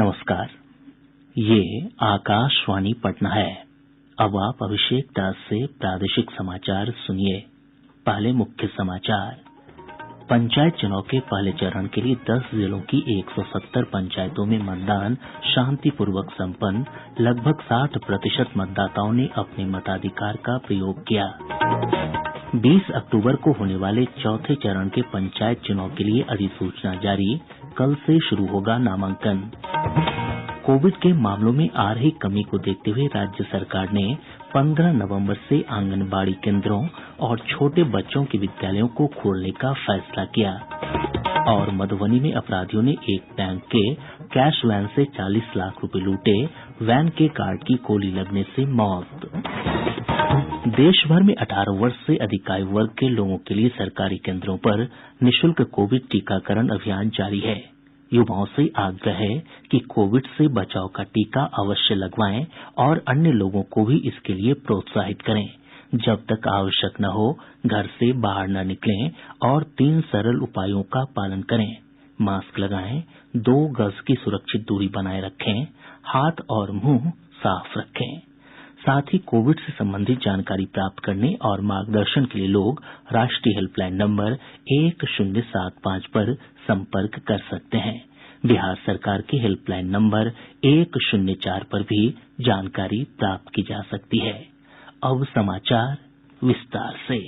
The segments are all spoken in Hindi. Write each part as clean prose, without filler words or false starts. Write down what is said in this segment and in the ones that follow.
नमस्कार। ये आकाशवाणी पटना है। अब आप अभिषेक दास से प्रादेशिक समाचार सुनिए। पहले मुख्य समाचार। पंचायत चुनाव के पहले चरण के लिए 10 जिलों की 170 पंचायतों में मतदान शांतिपूर्वक सम्पन्न। लगभग 60% मतदाताओं ने अपने मताधिकार का प्रयोग किया। 20 अक्टूबर को होने वाले चौथे चरण के पंचायत चुनाव के लिए अधिसूचना जारी। कल से शुरू होगा नामांकन। कोविड के मामलों में आ रही कमी को देखते हुए राज्य सरकार ने 15 नवंबर से आंगनबाड़ी केंद्रों और छोटे बच्चों के विद्यालयों को खोलने का फैसला किया। और मधुबनी में अपराधियों ने एक बैंक के कैश वैन से 40 लाख रुपए लूटे। वैन के गार्ड की गोली लगने से मौत। देश भर में 18 वर्ष से अधिक आयु वर्ग के लोगों के लिए सरकारी केंद्रों पर निःशुल्क कोविड टीकाकरण अभियान जारी है। युवाओं से आग्रह है कि कोविड से बचाव का टीका अवश्य लगवाएं और अन्य लोगों को भी इसके लिए प्रोत्साहित करें। जब तक आवश्यक न हो घर से बाहर न निकलें और 3 सरल उपायों का पालन करें। मास्क लगाएं, 2 गज की सुरक्षित दूरी बनाए रखें, हाथ और मुंह साफ रखें। साथ ही कोविड से संबंधित जानकारी प्राप्त करने और मार्गदर्शन के लिए लोग राष्ट्रीय हेल्पलाइन नंबर 1075 पर संपर्क कर सकते हैं। बिहार सरकार के हेल्पलाइन नंबर 104 पर भी जानकारी प्राप्त की जा सकती है। अब समाचार विस्तार से।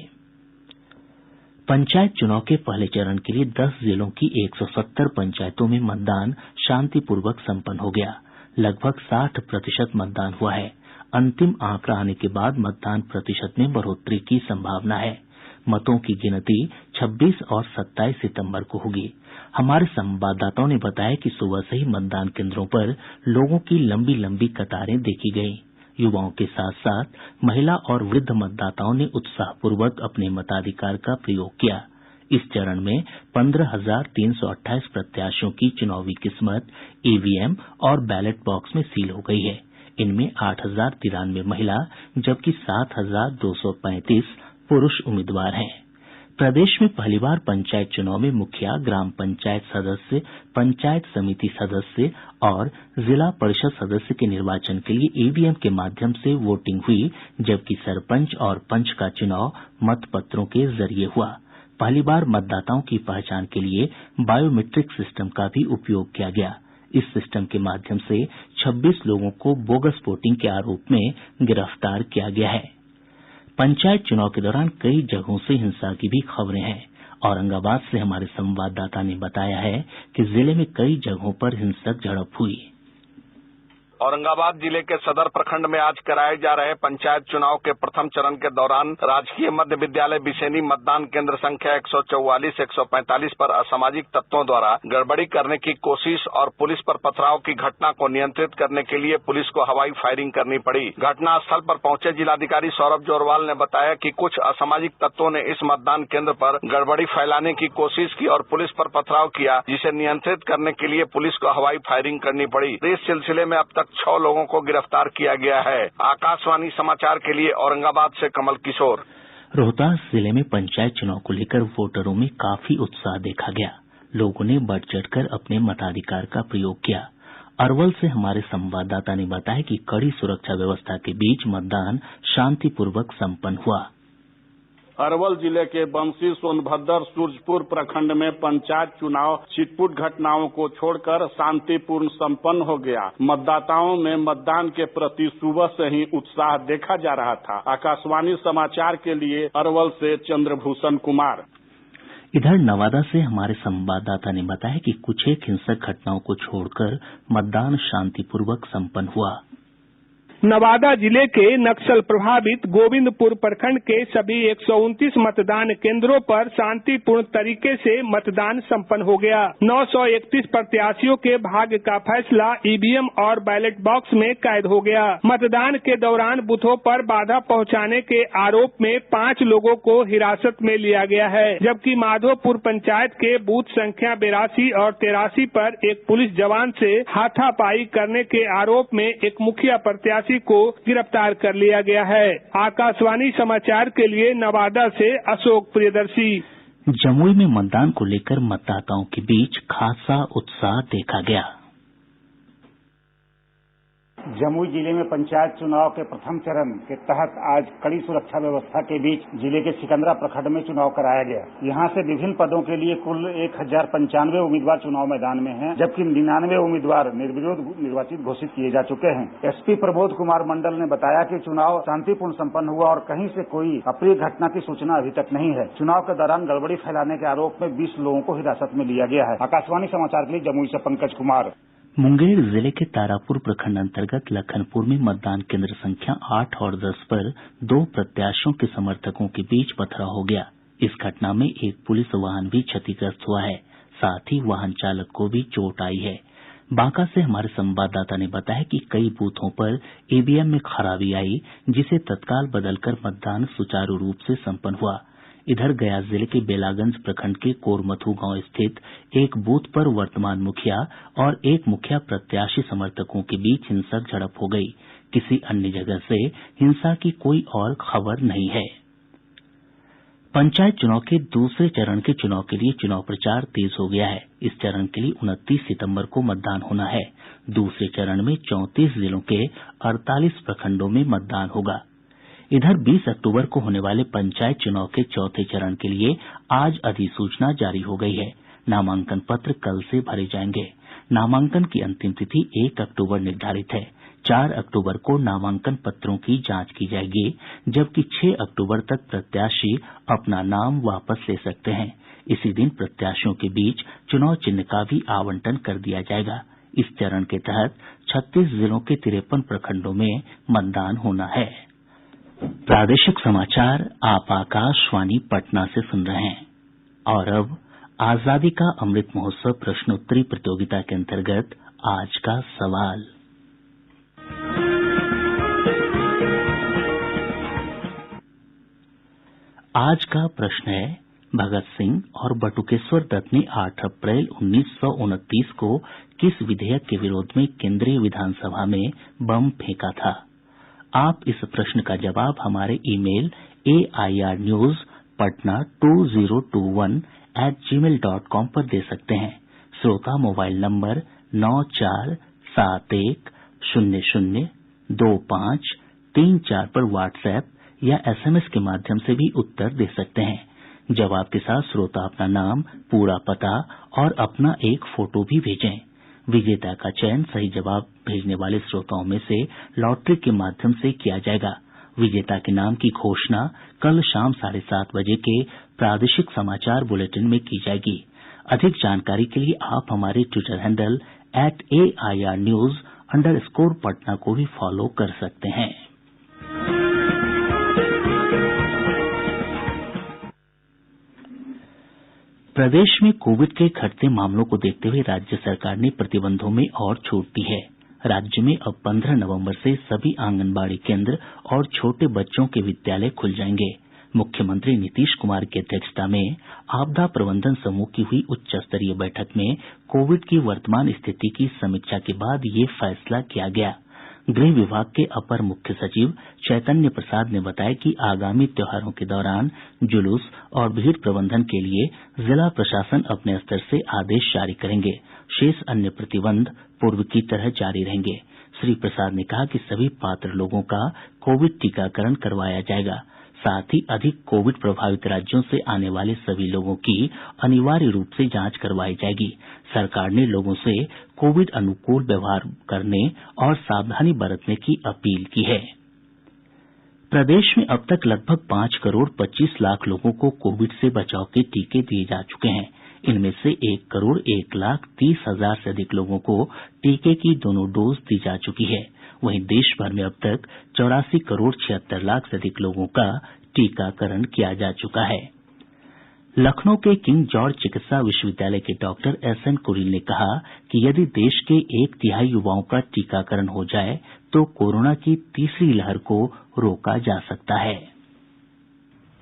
पंचायत चुनाव के पहले चरण के लिए 10 जिलों की 170 पंचायतों में मतदान शांतिपूर्वक सम्पन्न हो गया। लगभग 60% मतदान हुआ है। अंतिम आंकड़ा आने के बाद मतदान प्रतिशत में बढ़ोतरी की संभावना है। मतों की गिनती 26 और 27 सितंबर को होगी। हमारे संवाददाताओं ने बताया कि सुबह से ही मतदान केंद्रों पर लोगों की लंबी लंबी कतारें देखी गयीं। युवाओं के साथ साथ महिला और वृद्ध मतदाताओं ने उत्साहपूर्वक अपने मताधिकार का प्रयोग किया। इस चरण में 15,328 प्रत्याशियों की चुनावी किस्मत ईवीएम और बैलेट बॉक्स में सील हो गई है। इनमें 8,093 महिला जबकि 7,235 पुरुष उम्मीदवार हैं। प्रदेश में पहली बार पंचायत चुनाव में मुखिया, ग्राम पंचायत सदस्य, पंचायत समिति सदस्य और जिला परिषद सदस्य के निर्वाचन के लिए ईवीएम के माध्यम से वोटिंग हुई, जबकि सरपंच और पंच का चुनाव मतपत्रों के जरिये हुआ। पहली बार मतदाताओं की पहचान के लिए बायोमेट्रिक सिस्टम का भी उपयोग किया गया। इस सिस्टम के माध्यम से 26 लोगों को बोगस वोटिंग के आरोप में गिरफ्तार किया गया है। पंचायत चुनाव के दौरान कई जगहों से हिंसा की भी खबरें हैं। औरंगाबाद से हमारे संवाददाता ने बताया है कि जिले में कई जगहों पर हिंसक झड़प हुई। औरंगाबाद जिले के सदर प्रखंड में आज कराए जा रहे पंचायत चुनाव के प्रथम चरण के दौरान राजकीय मध्य विद्यालय बिसेनी मतदान केंद्र संख्या 144-145 पर असामाजिक तत्वों द्वारा गड़बड़ी करने की कोशिश और पुलिस पर पथराव की घटना को नियंत्रित करने के लिए पुलिस को हवाई फायरिंग करनी पड़ी। घटना स्थल पर पहुंचे जिलाधिकारी सौरभ जोरवाल ने बताया कि कुछ असामाजिक तत्वों ने इस मतदान केंद्र पर गड़बड़ी फैलाने की कोशिश की और पुलिस पर पथराव किया, जिसे नियंत्रित करने के लिए पुलिस को हवाई फायरिंग करनी पड़ी। इस सिलसिले में अब तक 6 लोगों को गिरफ्तार किया गया है। आकाशवाणी समाचार के लिए औरंगाबाद से कमल किशोर। रोहतास जिले में पंचायत चुनाव को लेकर वोटरों में काफी उत्साह देखा गया। लोगों ने बढ़ चढ़कर अपने मताधिकार का प्रयोग किया। अरवल से हमारे संवाददाता ने बताया कि कड़ी सुरक्षा व्यवस्था के बीच मतदान शांतिपूर्वक सम्पन्न हुआ। अरवल जिले के बंसी, सोनभद्र, सूरजपुर प्रखंड में पंचायत चुनाव छिटपुट घटनाओं को छोड़कर शांतिपूर्ण संपन्न हो गया। मतदाताओं में मतदान के प्रति सुबह से ही उत्साह देखा जा रहा था। आकाशवाणी समाचार के लिए अरवल से चंद्रभूषण कुमार। इधर नवादा से हमारे संवाददाता ने बताया कि कुछ एक हिंसक घटनाओं को छोड़कर मतदान शांतिपूर्वक सम्पन्न हुआ। नवादा जिले के नक्सल प्रभावित गोविंदपुर प्रखंड के सभी 129 मतदान केंद्रों पर शांतिपूर्ण तरीके से मतदान संपन्न हो गया। 931 प्रत्याशियों के भाग्य का फैसला ईवीएम और बैलेट बॉक्स में कैद हो गया। मतदान के दौरान बूथों पर बाधा पहुंचाने के आरोप में 5 लोगों को हिरासत में लिया गया है, जबकि माधोपुर पंचायत के बूथ संख्या 82 और 83 पर एक पुलिस जवान से हाथापाई करने के आरोप में एक मुखिया प्रत्याशी को गिरफ्तार कर लिया गया है। आकाशवाणी समाचार के लिए नवादा से अशोक प्रियदर्शी। जमुई में मतदान को लेकर मतदाताओं के बीच खासा उत्साह देखा गया। जमुई जिले में पंचायत चुनाव के प्रथम चरण के तहत आज कड़ी सुरक्षा व्यवस्था के बीच जिले के सिकंदरा प्रखंड में चुनाव कराया गया। यहां से विभिन्न पदों के लिए कुल 1095 उम्मीदवार चुनाव मैदान में हैं, जबकि 99 उम्मीदवार निर्विरोध निर्वाचित घोषित किए जा चुके हैं। एसपी प्रबोध कुमार मंडल ने बताया कि चुनाव शांतिपूर्ण संपन्न हुआ और कहीं से कोई अप्रिय घटना की सूचना अभी तक नहीं है। चुनाव के दौरान गड़बड़ी फैलाने के आरोप में 20 लोगों को हिरासत में लिया गया है। आकाशवाणी समाचार के लिए जमुई से पंकज कुमार। मुंगेर जिले के तारापुर प्रखंड अंतर्गत लखनपुर में मतदान केंद्र संख्या 8 और 10 पर 2 प्रत्याशियों के समर्थकों के बीच पथराव हो गया। इस घटना में एक पुलिस वाहन भी क्षतिग्रस्त हुआ है, साथ ही वाहन चालक को भी चोट आई है। बांका से हमारे संवाददाता ने बताया कि कई बूथों पर ईवीएम में खराबी आई, जिसे तत्काल बदलकर मतदान सुचारू रूप से संपन्न हुआ। इधर गया जिले के बेलागंज प्रखंड के कोरमथू गांव स्थित एक बूथ पर वर्तमान मुखिया और एक मुखिया प्रत्याशी समर्थकों के बीच हिंसक झड़प हो गई। किसी अन्य जगह से हिंसा की कोई और खबर नहीं है। पंचायत चुनाव के दूसरे चरण के चुनाव के लिए चुनाव प्रचार तेज हो गया है। इस चरण के लिए 29 सितंबर को मतदान होना है। दूसरे चरण में 34 जिलों के 48 प्रखंडों में मतदान होगा। इधर 20 अक्टूबर को होने वाले पंचायत चुनाव के चौथे चरण के लिए आज अधिसूचना जारी हो गई है। नामांकन पत्र कल से भरे जाएंगे। नामांकन की अंतिम तिथि 1 अक्टूबर निर्धारित है। 4 अक्टूबर को नामांकन पत्रों की जांच की जाएगी, जबकि 6 अक्टूबर तक प्रत्याशी अपना नाम वापस ले सकते हैं। इसी दिन प्रत्याशियों के बीच चुनाव चिन्ह का भी आवंटन कर दिया जाएगा। इस चरण के तहत 36 जिलों के 53 प्रखंडों में मतदान होना है। प्रादेशिक समाचार आप आकाशवाणी पटना से सुन रहे हैं। और अब आजादी का अमृत महोत्सव प्रश्नोत्तरी प्रतियोगिता के अंतर्गत आज का सवाल। आज का प्रश्न है, भगत सिंह और बटुकेश्वर दत्त ने 8 अप्रैल 1929 को किस विधेयक के विरोध में केंद्रीय विधानसभा में बम फेंका था? आप इस प्रश्न का जवाब हमारे ईमेल airnews patna2021@gmail.com पर दे सकते हैं। श्रोता मोबाइल नंबर 9471002534 पर व्हाट्सएप या एसएमएस के माध्यम से भी उत्तर दे सकते हैं। जवाब के साथ श्रोता अपना नाम, पूरा पता और अपना एक फोटो भी भेजें। विजेता का चयन सही जवाब भेजने वाले श्रोताओं में से लॉटरी के माध्यम से किया जाएगा। विजेता के नाम की घोषणा कल शाम 7:30 बजे के प्रादेशिक समाचार बुलेटिन में की जाएगी। अधिक जानकारी के लिए आप हमारे ट्विटर हैंडल @AIRnews_Patna को भी फॉलो कर सकते हैं। प्रदेश में कोविड के घटते मामलों को देखते हुए राज्य सरकार ने प्रतिबंधों में और छूट दी है। राज्य में अब 15 नवंबर से सभी आंगनबाड़ी केंद्र और छोटे बच्चों के विद्यालय खुल जाएंगे। मुख्यमंत्री नीतीश कुमार की अध्यक्षता में आपदा प्रबंधन समूह की हुई उच्च स्तरीय बैठक में कोविड की वर्तमान स्थिति की समीक्षा के बाद ये फैसला किया गया। गृह विभाग के अपर मुख्य सचिव चैतन्य प्रसाद ने बताया कि आगामी त्योहारों के दौरान जुलूस और भीड़ प्रबंधन के लिए जिला प्रशासन अपने स्तर से आदेश जारी करेंगे। शेष अन्य प्रतिबंध पूर्व की तरह जारी रहेंगे। श्री प्रसाद ने कहा कि सभी पात्र लोगों का कोविड टीकाकरण करवाया जाएगा। साथ ही अधिक कोविड प्रभावित राज्यों से आने वाले सभी लोगों की अनिवार्य रूप से जांच करवाई जाएगी। सरकार ने लोगों से कोविड अनुकूल व्यवहार करने और सावधानी बरतने की अपील की है। प्रदेश में अब तक लगभग 5 करोड़ 25 लाख लोगों को कोविड से बचाव के टीके दिए जा चुके हैं। इनमें से 1 करोड़ 1,30,000 से अधिक लोगों को टीके की दोनों डोज दी जा चुकी है। वहीं देश भर में अब तक 84 करोड़ 76 लाख से अधिक लोगों का टीकाकरण किया जा चुका है। लखनऊ के किंग जॉर्ज चिकित्सा विश्वविद्यालय के डॉक्टर एसएन कुरील ने कहा कि यदि देश के 1/3 युवाओं का टीकाकरण हो जाए तो कोरोना की तीसरी लहर को रोका जा सकता है।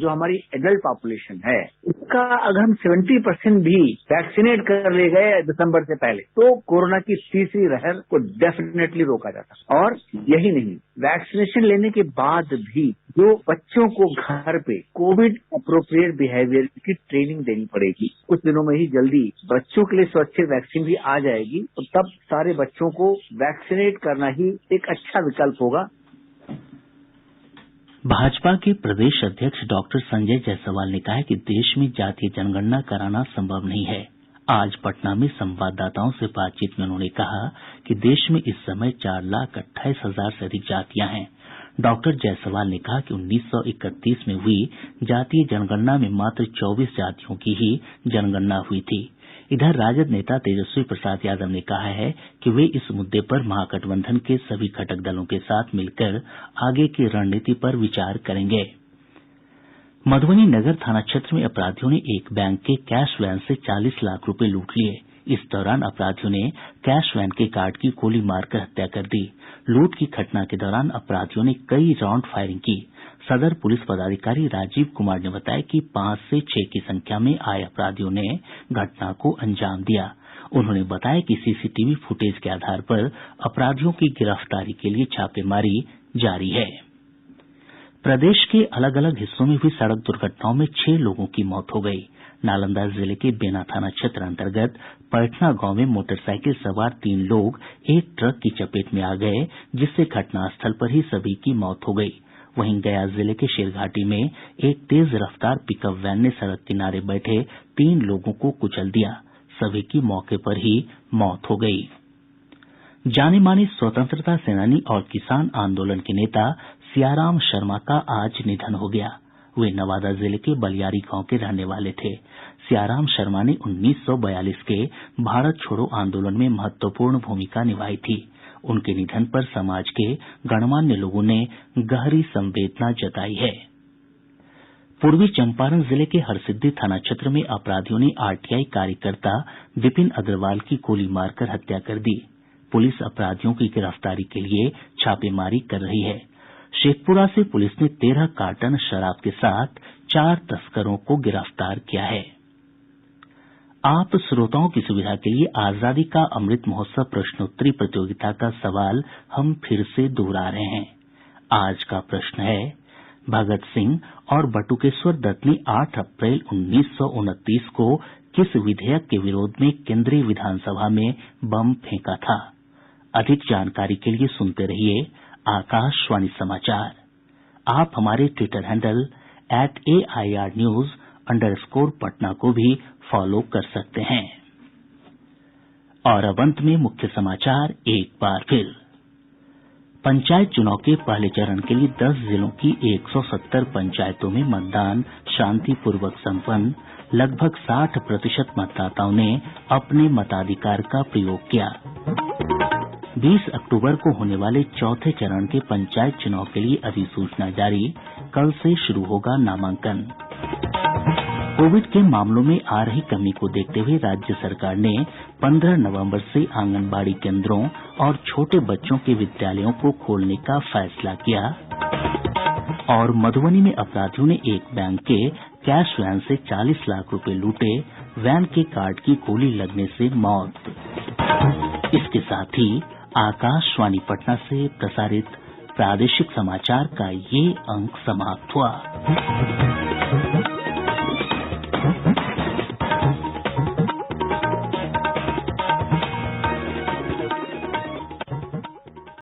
जो हमारी एडल्ट पॉपुलेशन है उसका अगर हम 70% भी वैक्सीनेट कर ले गए दिसंबर से पहले तो कोरोना की तीसरी लहर को डेफिनेटली रोका जाता। और यही नहीं, वैक्सीनेशन लेने के बाद भी जो बच्चों को घर पे कोविड अप्रोप्रिएट बिहेवियर की ट्रेनिंग देनी पड़ेगी। कुछ दिनों में ही जल्दी बच्चों के लिए सुरक्षित वैक्सीन भी आ जाएगी, तो तब सारे बच्चों को वैक्सीनेट करना ही एक अच्छा विकल्प होगा। भाजपा के प्रदेश अध्यक्ष डॉक्टर संजय जायसवाल ने कहा है कि देश में जातीय जनगणना कराना संभव नहीं है। आज पटना में संवाददाताओं से बातचीत में उन्होंने कहा कि देश में इस समय 4,28,000 से अधिक जातियां हैं। डॉक्टर जायसवाल ने कहा कि 1931 में हुई जातीय जनगणना में मात्र 24 जातियों की ही जनगणना हुई थी। इधर राजद नेता तेजस्वी प्रसाद यादव ने कहा है कि वे इस मुद्दे पर महागठबंधन के सभी घटक दलों के साथ मिलकर आगे की रणनीति पर विचार करेंगे। मधुबनी नगर थाना क्षेत्र में अपराधियों ने एक बैंक के कैश वैन से 40 लाख रुपए लूट लिए। इस दौरान अपराधियों ने कैश वैन के गार्ड की गोली मारकर हत्या कर दी। लूट की घटना के दौरान अपराधियों ने कई राउंड फायरिंग की। सदर पुलिस पदाधिकारी राजीव कुमार ने बताया कि 5 से 6 की संख्या में आए अपराधियों ने घटना को अंजाम दिया। उन्होंने बताया कि सीसीटीवी फुटेज के आधार पर अपराधियों की गिरफ्तारी के लिए छापेमारी जारी है। प्रदेश के अलग अलग हिस्सों में हुई सड़क दुर्घटनाओं में 6 लोगों की मौत हो गयी। नालंदा जिले के बेना थाना क्षेत्र अंतर्गत पैठना गांव में मोटरसाइकिल सवार 3 लोग एक ट्रक की चपेट में आ गए, जिससे घटनास्थल पर ही सभी की मौत हो गयी। वहीं गया जिले के शेरघाटी में एक तेज रफ्तार पिकअप वैन ने सड़क किनारे बैठे 3 लोगों को कुचल दिया। सभी की मौके पर ही मौत हो गयी। जाने माने स्वतंत्रता सेनानी और किसान आंदोलन के नेता सियाराम शर्मा का आज निधन हो गया। वे नवादा जिले के बलियारी गांव के रहने वाले थे। सियाराम शर्मा ने 1942 के भारत छोड़ो आंदोलन में महत्वपूर्ण भूमिका निभाई थी। उनके निधन पर समाज के गणमान्य लोगों ने गहरी संवेदना जताई है। पूर्वी चंपारण जिले के हरसिद्धी थाना क्षेत्र में अपराधियों ने आरटीआई कार्यकर्ता विपिन अग्रवाल की गोली मारकर हत्या कर दी। पुलिस अपराधियों की गिरफ्तारी के लिए छापेमारी कर रही है। शेखपुरा से पुलिस ने 13 कार्टन शराब के साथ 4 तस्करों को गिरफ्तार किया है। आप श्रोताओं की सुविधा के लिए आजादी का अमृत महोत्सव प्रश्नोत्तरी प्रतियोगिता का सवाल हम फिर से दोहरा रहे हैं। आज का प्रश्न है, भगत सिंह और बटुकेश्वर दत्त ने 8 अप्रैल 1929 को किस विधेयक के विरोध में केंद्रीय विधानसभा में बम फेंका था? अधिक जानकारी के लिए सुनते रहिए आकाशवाणी समाचार। आप हमारे ट्विटर हैंडल @AIRnews_पटना को भी फॉलो कर सकते हैं। और अब अंत में मुख्य समाचार एक बार फिर। पंचायत चुनाव के पहले चरण के लिए 10 जिलों की 170 पंचायतों में मतदान शांतिपूर्वक संपन्न। लगभग 60% मतदाताओं ने अपने मताधिकार का प्रयोग किया। 20 अक्टूबर को होने वाले चौथे चरण के पंचायत चुनाव के लिए अधिसूचना जारी। कल से शुरू होगा नामांकन। कोविड के मामलों में आ रही कमी को देखते हुए राज्य सरकार ने 15 नवंबर से आंगनबाड़ी केंद्रों और छोटे बच्चों के विद्यालयों को खोलने का फैसला किया। और मधुबनी में अपराधियों ने एक बैंक के कैश वैन से 40 लाख रुपए लूटे। वैन के गार्ड की गोली लगने से मौत। इसके साथ ही आकाशवाणी पटना से प्रसारित प्रादेशिक समाचार का ये अंक समाप्त हुआ।